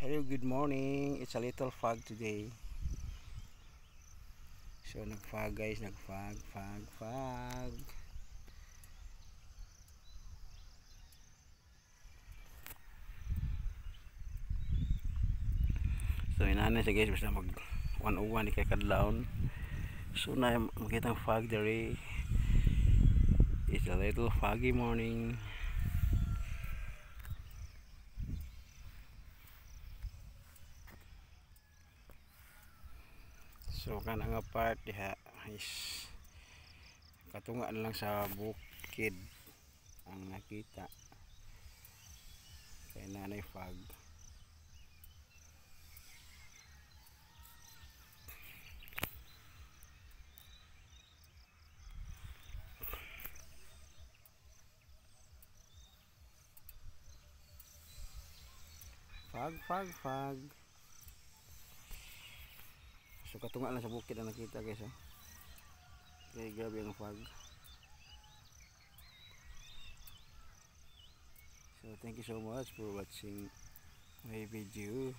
Hello, good morning. It's a little fog today. So nagfog guys, fog. So inana siya guys, basta mag 101 di kay kadlawon. So na makitang fog dere. It's a little foggy morning. So kana nga part diha is katunga na lang sa bukid ang nakita. Kaya nanay fog. Fog. So katunga lang sa bukid ang nakita guys. Oh. Okay, grabe ang fog. So thank you so much for watching my video.